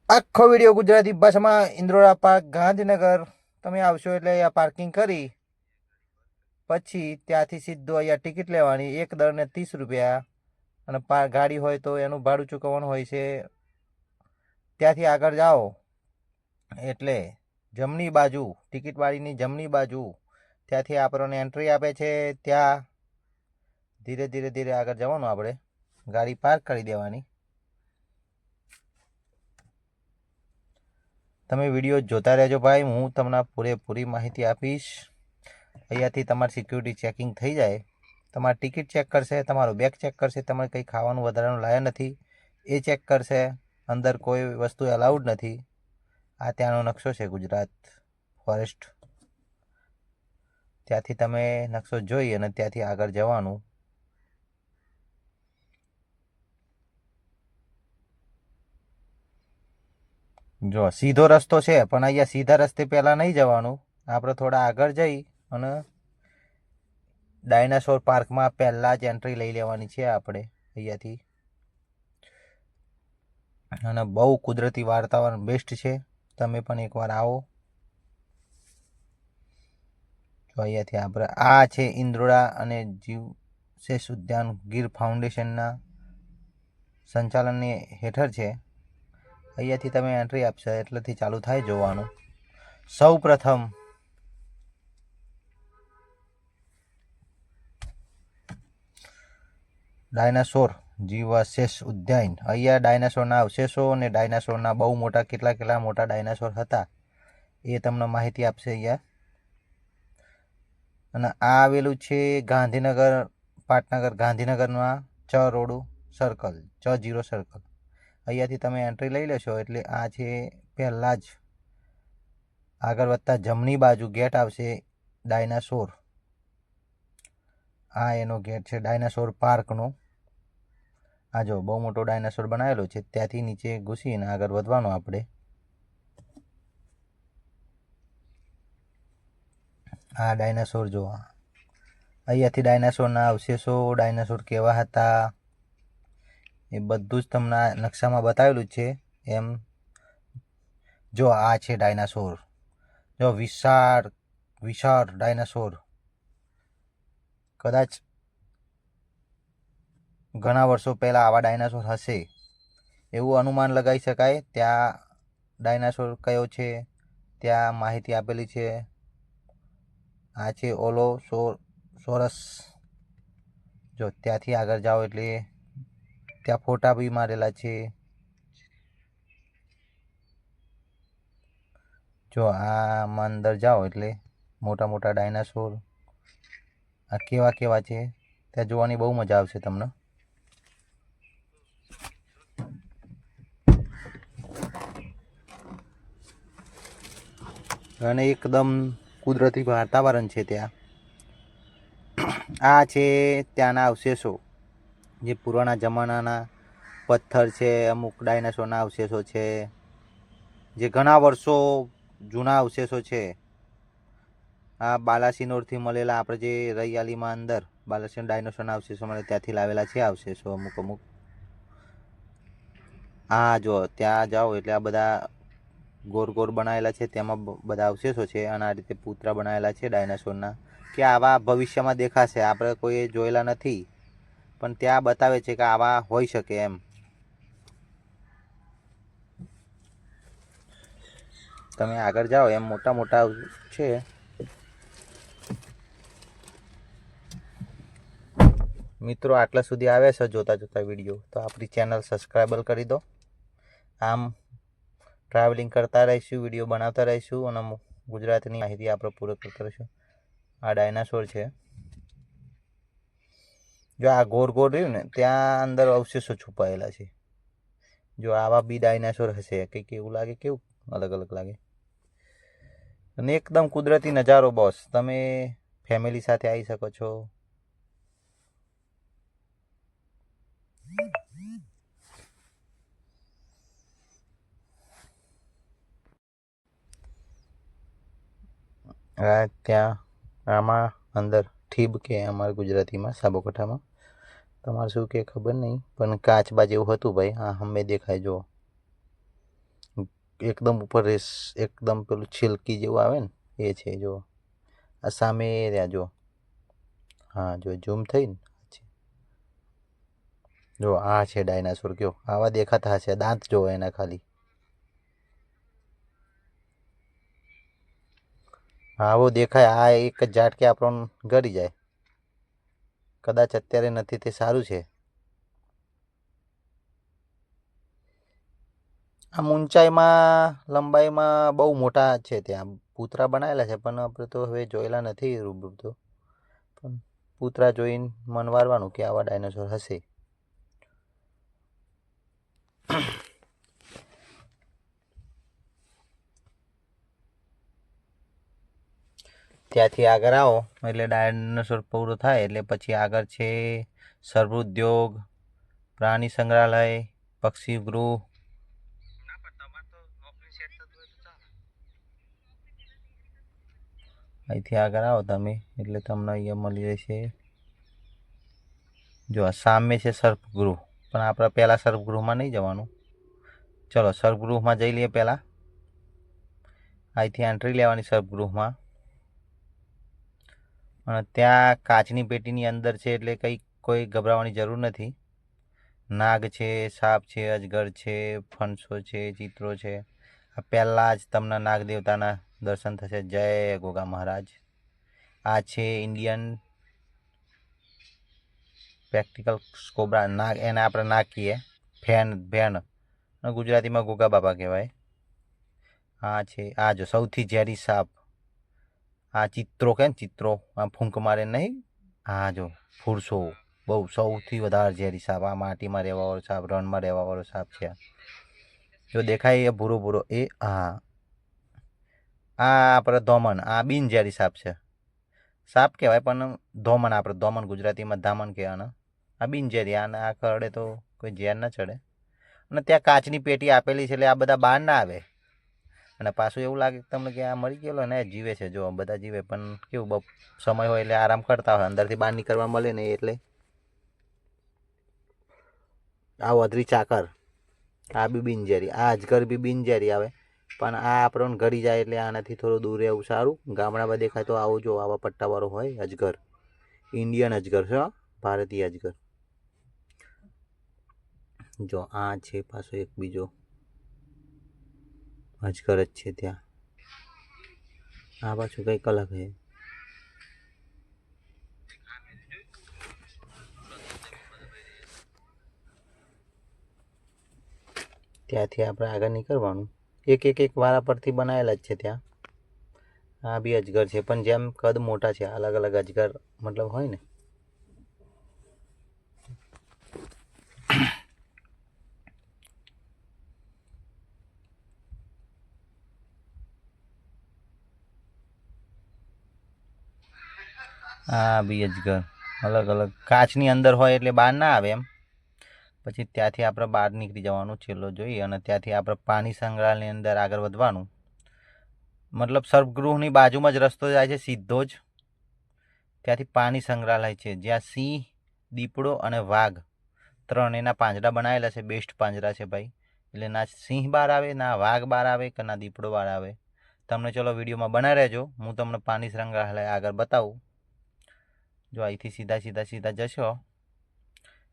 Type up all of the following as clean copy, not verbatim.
આખો વિડીયો ગુજરાતી ભાષામાં ઇન્દ્રોડા પાર્ક ગાંધીનગર તમે આવશો એટલે અહીંયા પાર્કિંગ કરી પછી ત્યાંથી સીધું અહીંયા ટિકિટ લેવાની, એક દરને 30 રૂપિયા, અને ગાડી હોય તો એનું ભાડું ચૂકવવાનું હોય છે. ત્યાંથી આગળ જાઓ એટલે જમણી બાજુ ટિકિટવાળીની જમણી બાજુ ત્યાંથી આપણને એન્ટ્રી આપે છે. ત્યાં ધીરે ધીરે ધીરે આગળ જવાનું, આપણે ગાડી પાર્ક કરી દેવાની. તમે વિડીયો જોતા રહેજો ભાઈ, હું તમને પૂરેપૂરી માહિતી આપીશ. અહીંયાથી તમારી સિક્યુરિટી ચેકિંગ થઈ જાય, તમારી ટિકિટ ચેક કરશે, તમારું બેગ ચેક કરશે, તમારે કંઈ ખાવાનું વધારાનું લાયા નથી એ ચેક કરશે. અંદર કોઈ વસ્તુ અલાઉડ નથી. આ ત્યાંનો નકશો છે ગુજરાત ફોરેસ્ટ. ત્યાંથી તમે નકશો જોઈ અને ત્યાંથી આગળ જવાનું. જો સીધો રસ્તો છે, પણ અહીંયા સીધા રસ્તે પહેલાં નહીં જવાનું. આપણે થોડા આગળ જઈ અને ડાયનાસોર પાર્કમાં પહેલાં જ એન્ટ્રી લઈ લેવાની છે આપણે અહીંયાથી. અને બહુ કુદરતી વાતાવરણ બેસ્ટ છે, તમે પણ એકવાર આવો. તો અહીંયાથી આપણે આ છે ઇન્દ્રોડા અને જીવશેષ ઉદ્યાન ગીર ફાઉન્ડેશનના સંચાલનની હેઠળ છે. અહીંયાથી તમે એન્ટ્રી આપશો એટલેથી ચાલુ થાય જોવાનું. સૌ પ્રથમ ડાયનાસોર જીવાવશેષ ઉદ્યાન. અહીંયા ડાયનાસોરના અવશેષો અને ડાયનાસોરના બહુ મોટા કેટલા મોટા ડાયનાસોર હતા એ તમને માહિતી આપશે અહીંયા. અને આ આવેલું છે ગાંધીનગર, પાટનગર ગાંધીનગરમાં રોડ સર્કલ, 0 સર્કલ. અહીંયાથી તમે એન્ટ્રી લઈ લેશો એટલે આ છે પહેલાં જ આગળ વધતા જમણી બાજુ ગેટ આવશે ડાયનાસોર. આ એનો ગેટ છે ડાયનાસોર પાર્કનો. આ જો બહુ મોટો ડાયનાસોર બનાવેલો છે. ત્યાંથી નીચે ઘૂસીને આગળ વધવાનું આપણે. આ ડાયનાસોર જો, અહીંયાથી ડાયનાસોરના અવશેષો, ડાયનાસોર કેવા હતા એ બધું જ તમને નકશામાં બતાવેલું છે. એમ જો આ છે ડાયનાસોર, જો વિશાળ ડાયનાસોર. કદાચ ઘણા વર્ષો પહેલાં આવા ડાયનાસોર હશે એવું અનુમાન લગાવી શકાય. ત્યાં ડાયનાસોર કયો છે ત્યાં માહિતી આપેલી છે. આ છે ઓલોસોરસ. જો ત્યાંથી આગળ જાઓ એટલે ત્યાં ફોટા બી મારેલા છે. જો આમાં અંદર જાઓ એટલે મોટા મોટા ડાયનાસોર આ કેવા છે ત્યાં જોવાની બહુ મજા આવશે તમને. અને એકદમ કુદરતી વાતાવરણ છે ત્યાં. આ છે ત્યાંના અવશેષો, જે પુરાણા જમાનાના પથ્થર છે. અમુક ડાયનાસોરના અવશેષો છે જે ઘણા વર્ષો જૂના અવશેષો છે. આ બાલાસિનોરથી મળેલા, આપણે જે રૈયાલીમાં અંદર બાલાસિનોર ડાયનાસોરના અવશેષો મળે ત્યાંથી લાવેલા છે અવશેષો અમુક. આ જો ત્યાં જાઓ એટલે આ બધા ગોળ બનાવેલા છે, તેમાં બધા અવશેષો છે. અને આ રીતે પૂતળા બનાવેલા છે ડાયનાસોરના, કે આવા ભવિષ્યમાં દેખાશે. આપણે કોઈ જોયેલા નથી પણ ત્યાં બતાવે છે કે આવા હોઈ શકે એમ. તમે આગળ જાઓ એમ મોટા છે. મિત્રો આટલા સુધી આવ્યા છે જોતા વિડીયો, તો આપણી ચેનલ સબસ્ક્રાઈબ કરી દો. આમ ટ્રાવેલિંગ કરતા રહીશું, વિડીયો બનાવતા રહીશું અને ગુજરાતની માહિતી આપણે પૂરો કરતા રહીશું. આ ડાયનાસોર છે. જો આ ગોળ રહ્યું ને ત્યાં અંદર અવશેષો છુપાયેલા છે. જો આવા બી ડાયનાસોર હશે કંઈક એવું લાગે, કેવું અલગ લાગે. અને એકદમ કુદરતી નજારો બોસ. તમે ફેમિલી સાથે આવી શકો છો. ત્યાં આમાં અંદર ઠીબ કે અમારા ગુજરાતીમાં સાબરકાંઠામાં, તમારે શું કે ખબર નહીં, પણ કાચબા જેવું હતું ભાઈ. હા અમે દેખાય જો એકદમ ઉપર રેસ એકદમ પેલું છિલકી જેવું આવે ને એ છે જો. આ સામે રહ્યા જો. હા જો ઝૂમ થઈ ને જો આ છે ડાયનાસોર. કયો આવા દેખાતા હશે, દાંત જો એના ખાલી. આવો દેખાય. આ એક જ ઝાટકે આપણને ગળી જાય. કદાચ અત્યારે નથી તે સારું છે. આમ ઊંચાઈમાં લંબાઈમાં બહુ મોટા છે ત્યાં પૂતરા બનાવેલા છે, પણ આપણે તો હવે જોયેલા નથી રૂબરૂ તો. પણ પૂતરા જોઈને મન વારવાનું કે આવા ડાયનાસોર હશે. ત્યાંથી આગળ આવો એટલે ડાયનાસોર પૂરો થાય એટલે પછી આગળ છે સર્વોદ્યોગ, પ્રાણી સંગ્રહાલય, પક્ષી ગૃહ. અહીંથી આગળ આવો તમે એટલે તમને અહીંયા મળી રહેશે. જો આ સામે છે સર્પગૃહ, પણ આપણે પહેલાં સર્પગૃહમાં નહીં જવાનું. ચલો સર્પગૃહમાં જઈ લઈએ પહેલાં. અહીંથી એન્ટ્રી લેવાની સર્પગૃહમાં. અને ત્યાં કાચની પેટીની અંદર છે એટલે કંઈ કોઈ ગભરાવાની જરૂર નથી. નાગ છે, સાપ છે, અજગર છે, ફણસો છે, ચિત્રો છે. આ પહેલાં જ તમને નાગ દેવતાના દર્શન થશે. જય ગોગા મહારાજ. આ છે ઇન્ડિયન પ્રેક્ટિકલ કોબ્રા નાગ, એને આપણે નાગ કહીએ. ભેણ ગુજરાતીમાં ગોગા બાબા કહેવાય. આ છે આ જો સૌથી ઝેરી સાપ. આ ચિત્રો કે ને ચિત્રો આ ફૂંક મારે નહીં. હા જો ફૂરસો બહુ સૌથી વધારે ઝેરી સાપ. આ માટીમાં રહેવાવાળો સાપ, રણમાં રહેવાવાળો સાપ છે. જો દેખાય એ ભૂરો ભૂરો એ હા. આ આપણે ધોમણ. આ બિનઝેરી સાપ છે. સાપ કહેવાય પણ ધોમણ, આપણે ધોમણ ગુજરાતીમાં ધામણ કહેવાના. આ બિનઝેરી. આને આ કરડે તો કોઈ ઝેર ના ચડે. અને ત્યાં કાચની પેટી આપેલી છે એટલે આ બધા બહાર ના આવે. અને પાછું એવું લાગે કે તમને કે આ મરી ગયેલો ને જીવે છે. જો બધા જીવે પણ કેવું સમય હોય એટલે આરામ કરતા હોય, અંદરથી બહાર નીકળવા મળે ને એટલે. આ વધરી ચાકર, આ બી બિનઝેરી. આ અજગર બી બિનઝેરી આવે, પણ આ આપણને ઘડી જાય એટલે આનાથી થોડું દૂર રહેવું સારું. ગામડામાં દેખાય તો આવું જો આવા પટ્ટાવાળો હોય અજગર. ઇન્ડિયન અજગર છે, ભારતીય અજગર. જો આ છે પાછો એક બીજો અજગર જ છે ત્યાં. આ પાછું કંઈક અલગ છે. ત્યાંથી આપણે આગળ નીકળવાનું. એક વારા પરથી બનાવેલા જ છે ત્યાં. આ બી અજગર છે, પણ જેમ કદ મોટા છે. અલગ અલગ અજગર મતલબ હોય ને. આ બી અજગર અલગ અલગ કાચની અંદર હોય એટલે બહાર ના આવે એમ. પછી ત્યાંથી આપણે બહાર નીકળી જવાનું છેલ્લો જોઈ, અને ત્યાંથી આપણે પ્રાણી સંગ્રહાલયની અંદર આગળ વધવાનું. મતલબ સર્પગૃહની બાજુમાં જ રસ્તો જાય છે સીધો જ. ત્યાંથી પ્રાણી સંગ્રહાલય છે જ્યાં સિંહ, દીપડો અને વાઘ ત્રણ એના પાંજરા બનાવેલા છે. બેસ્ટ પાંજરા છે ભાઈ. એટલે ના સિંહ બહાર આવે, ના વાઘ બહાર આવે, કે ના દીપડો બહાર આવે. તમને ચલો વિડીયોમાં બનાવી રહેજો, હું તમને પ્રાણી સંગ્રહાલય આગળ બતાવું. જો અહીંથી સીધા જશો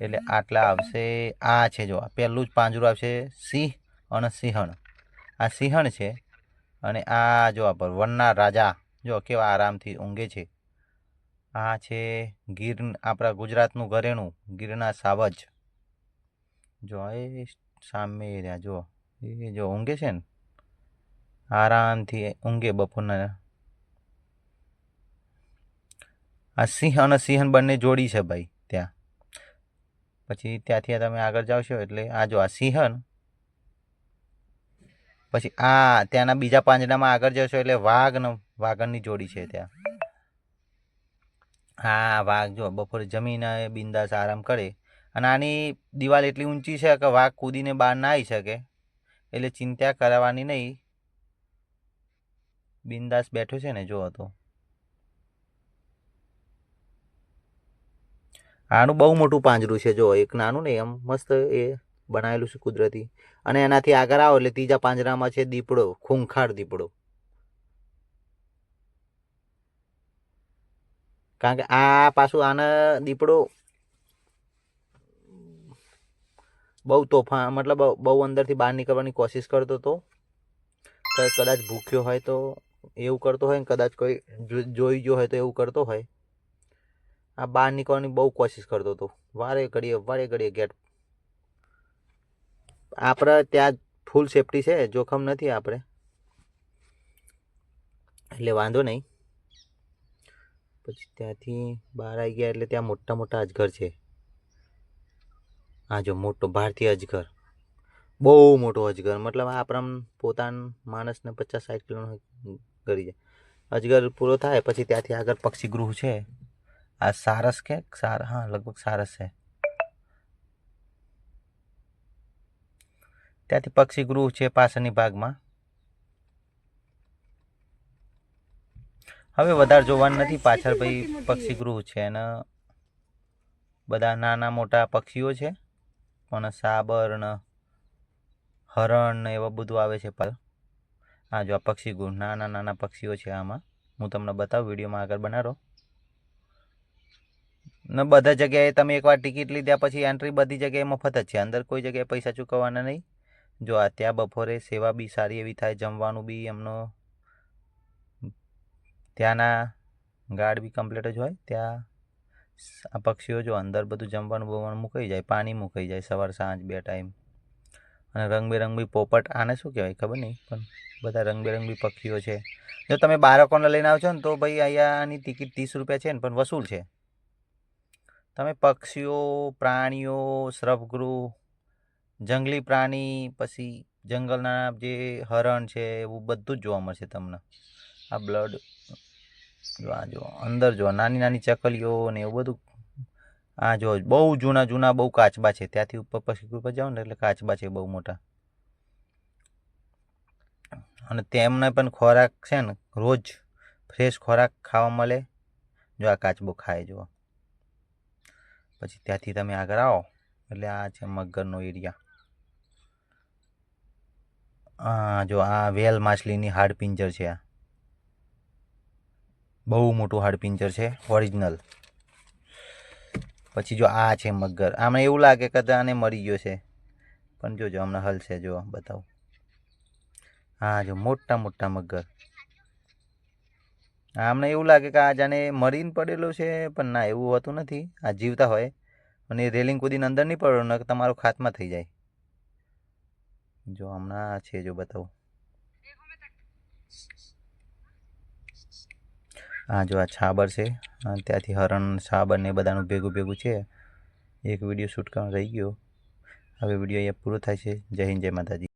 એટલે આટલા આવશે. આ છે જો પહેલું જ પાંજરું આવશે સિંહ અને સિંહણ. આ સિંહણ છે. અને આ જો આ વનના રાજા જો કેવા આરામથી ઊંઘે છે. આ છે ગીર, આપણા ગુજરાતનું ઘરેણું ગીરના સાવજ. જો એ સામે રહ્યા જો એ જો ઊંઘે છે ને આરામથી ઊંઘે બપોરના. આ સિંહ અને સિંહણ બંને જોડી છે ભાઈ ત્યાં. પછી ત્યાંથી તમે આગળ જાવશો એટલે આ જો આ સિંહણ. પછી આ ત્યાંના બીજા પાંજરામાં આગળ જશો એટલે વાઘ ને વાઘણની જોડી છે ત્યાં. હા વાઘ જો બપોરે જમીને બિંદાસ આરામ કરે. અને આની દિવાલ એટલી ઊંચી છે કે વાઘ કૂદીને બહાર ના આવી શકે, એટલે ચિંતા કરવાની નહીં. બિંદાસ બેઠો છે ને જો તો. આનું બહુ મોટું પાંજરું છે જો. એક નાનું ને એમ મસ્ત એ બનાવેલું છે કુદરતી. અને એનાથી આગળ આવો એટલે ત્રીજા પાંજરામાં છે દીપડો, ખૂંખાર દીપડો. કારણ કે આ પાછું આને દીપડો બહુ તોફાન, મતલબ બહુ અંદરથી બહાર નીકળવાની કોશિશ કરતો હતો. કદાચ ભૂખ્યો હોય તો એવું કરતો હોય ને કદાચ કોઈ જોઈ ગયો હોય તો એવું કરતો હોય. આ બહાર નીકળવાની બહુ કોશિશ કરતો હતો, વારે ઘડીએ ગેટ. આપણે ત્યાં ફૂલ સેફટી છે, જોખમ નથી આપણે, એટલે વાંધો નહીં. પછી ત્યાંથી બહાર આવી ગયા એટલે ત્યાં મોટા મોટા અજગર છે. હા જો મોટો ભારતીય અજગર, બહુ મોટો અજગર, મતલબ આપણા પોતાના માણસને 50-60 કિલોનો કરી જાય. અજગર પૂરો થાય પછી ત્યાંથી આગળ પક્ષી ગૃહ છે. આ સારસ કે હા લગભગ સારસ છે. ત્યાંથી પક્ષી ગૃહ છે પાછળની ભાગમાં. હવે વધારે જોવાનું નથી, પાછળ ભાઈ પક્ષી ગૃહ છે અને બધા નાના મોટા પક્ષીઓ છે, પણ સાબર ને હરણ ને એવા બધું આવે છે. હા જો આ પક્ષી ગૃહ, નાના નાના પક્ષીઓ છે આમાં. હું તમને બતાવું, વિડીયોમાં આગળ બનાવો ને. બધા જગ્યાએ તમે એકવાર ટિકિટ લીધા પછી એન્ટ્રી બધી જગ્યાએ મફત જ છે, અંદર કોઈ જગ્યાએ પૈસા ચૂકવવાના નહીં. જો આ ત્યાં બપોરે સેવા બી સારી એવી થાય, જમવાનું બી એમનો ત્યાંના ગાર્ડ બી કમ્પ્લીટ જ હોય. ત્યાં આ પક્ષીઓ જો અંદર બધું જમવાનું બમવાનું મૂકાઈ જાય, પાણી મૂકાઈ જાય સવાર સાંજ 2 ટાઈમ. અને રંગબેરંગી પોપટ, આને શું કહેવાય ખબર નહીં, પણ બધા રંગબેરંગી પક્ષીઓ છે. જો તમે બાળકોને લઈને આવશો ને તો ભાઈ અહીંયાની ટિકિટ 30 રૂપિયા છે ને, પણ વસૂલ છે. તમે પક્ષીઓ, પ્રાણીઓ, શ્રભગૃહ, જંગલી પ્રાણી, પછી જંગલના જે હરણ છે એવું બધું જ જોવા મળશે તમને. આ બ્લડ જો અંદર જો નાની નાની ચકલીઓ ને એવું બધું. આ જો બહુ જૂના બહુ કાચબા છે. ત્યાંથી ઉપર પછી ઉપર જાઓ ને એટલે કાચબા છે બહુ મોટા. અને તેમને પણ ખોરાક છે ને, રોજ ફ્રેશ ખોરાક ખાવા મળે. જો આ કાચબો ખાય જો. પછી ત્યાંથી તમે આગળ આવો એટલે આ છે મગરનો એરિયા. હા જો આ વેલ માછલીની હાડપિંજર છે. આ બહુ મોટું હાડપિંજર છે ઓરિજિનલ. પછી જો આ છે મગર. આમાં એવું લાગે કે આને મરી ગયો છે, પણ જોજો હમણાં હલશે. જો બતાવું, હા જો મોટા મોટા મગર. આમને એવું લાગે કે આ જાણે મરીને પડેલો છે, પણ ના, એવું હોતું નથી. આ જીવતા હોય અને રેલિંગ કૂદીને અંદર નહીં પડો ને તમારો ખાત્મા થઈ જાય. જો હમણાં છે, જો બતાવું. હા જો આ છાબર છે, ત્યાંથી હરણ, છાબર ને બધાનું ભેગું છે. એક વિડીયો શૂટ કરવાનો રહી ગયો. હવે વિડીયો અહીંયા પૂરો થાય છે. જય હિન્દ, જય માતાજી.